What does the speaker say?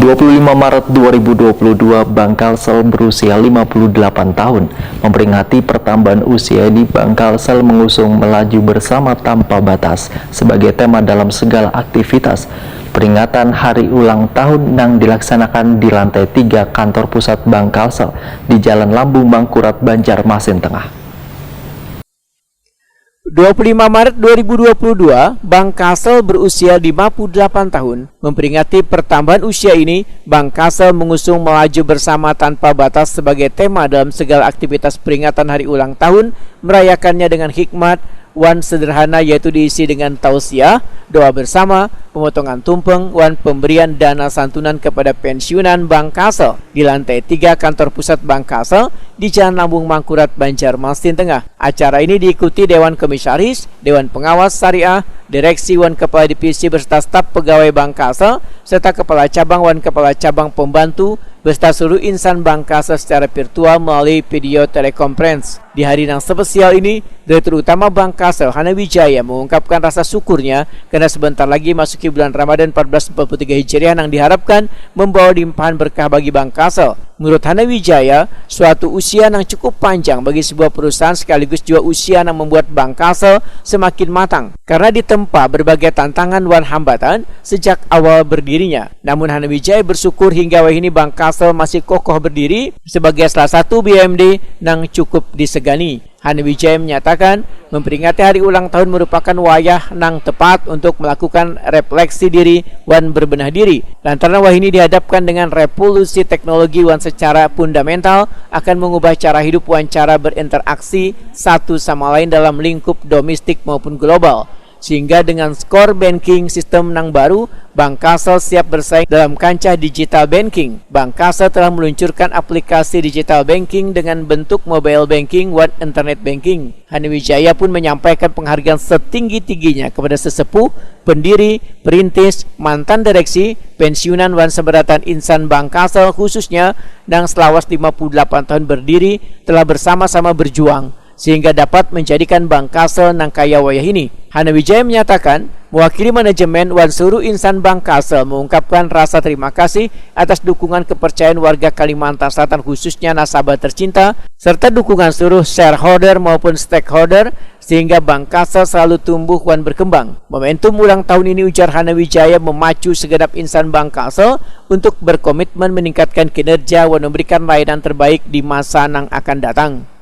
25 Maret 2022, Bank Kalsel berusia 58 tahun memperingati pertambahan usia di Bank Kalsel mengusung melaju bersama tanpa batas sebagai tema dalam segala aktivitas. Peringatan hari ulang tahun yang dilaksanakan di lantai 3 kantor pusat Bank Kalsel di Jalan Lambung Mangkurat, Banjarmasin Tengah. 25 Maret 2022, Bank Kalsel berusia 58 tahun. Memperingati pertambahan usia ini, Bank Kalsel mengusung melaju bersama tanpa batas sebagai tema dalam segala aktivitas peringatan hari ulang tahun, merayakannya dengan hikmat, sederhana yaitu diisi dengan tausiah, doa bersama, pemotongan tumpeng, pemberian dana santunan kepada pensiunan Bank Kalsel di lantai 3 kantor pusat Bank Kalsel di Jalan Lambung Mangkurat, Banjarmasin Tengah. Acara ini diikuti Dewan Komisaris, Dewan Pengawas Syariah, Direksi Kepala Divisi beserta staf pegawai Bank Kalsel, serta Kepala Cabang Kepala Cabang Pembantu beserta seluruh insan Bank Kalsel secara virtual melalui video telekonferensi. Di hari yang spesial ini, Direktur Utama Bank Kalsel Hana Wijaya mengungkapkan rasa syukurnya karena sebentar lagi masuki bulan Ramadan 1443 Hijriah yang diharapkan membawa limpahan berkah bagi Bank Kalsel. Menurut Hana Wijaya, suatu usia yang cukup panjang bagi sebuah perusahaan sekaligus juga usia yang membuat Bank Kalsel semakin matang karena ditempa berbagai tantangan hambatan sejak awal berdirinya. Namun Hana Wijaya bersyukur hingga ini Bank Kalsel masih kokoh berdiri sebagai salah satu BUMD yang cukup disegani. Hana Wijaya menyatakan memperingati hari ulang tahun merupakan wayah nang tepat untuk melakukan refleksi diri berbenah diri. Lantaran ini dihadapkan dengan revolusi teknologi secara fundamental akan mengubah cara hidup cara berinteraksi satu sama lain dalam lingkup domestik maupun global. Sehingga dengan skor banking sistem yang baru, Bank Kalsel siap bersaing dalam kancah digital banking. Bank Kalsel telah meluncurkan aplikasi digital banking dengan bentuk mobile banking internet banking. Hana Wijaya pun menyampaikan penghargaan setinggi-tingginya kepada sesepuh, pendiri, perintis, mantan direksi, pensiunan seberatan insan Bank Kalsel khususnya yang selawas 58 tahun berdiri telah bersama-sama berjuang sehingga dapat menjadikan Bank Kalsel nang kaya wayah ini. Hana Wijaya menyatakan, mewakili manajemen seluruh insan Bank Kalsel mengungkapkan rasa terima kasih atas dukungan kepercayaan warga Kalimantan Selatan khususnya nasabah tercinta, serta dukungan seluruh shareholder maupun stakeholder sehingga Bank Kalsel selalu tumbuh berkembang. Momentum ulang tahun ini, ujar Hana Wijaya, memacu segenap insan Bank Kalsel untuk berkomitmen meningkatkan kinerja memberikan layanan terbaik di masa yang akan datang.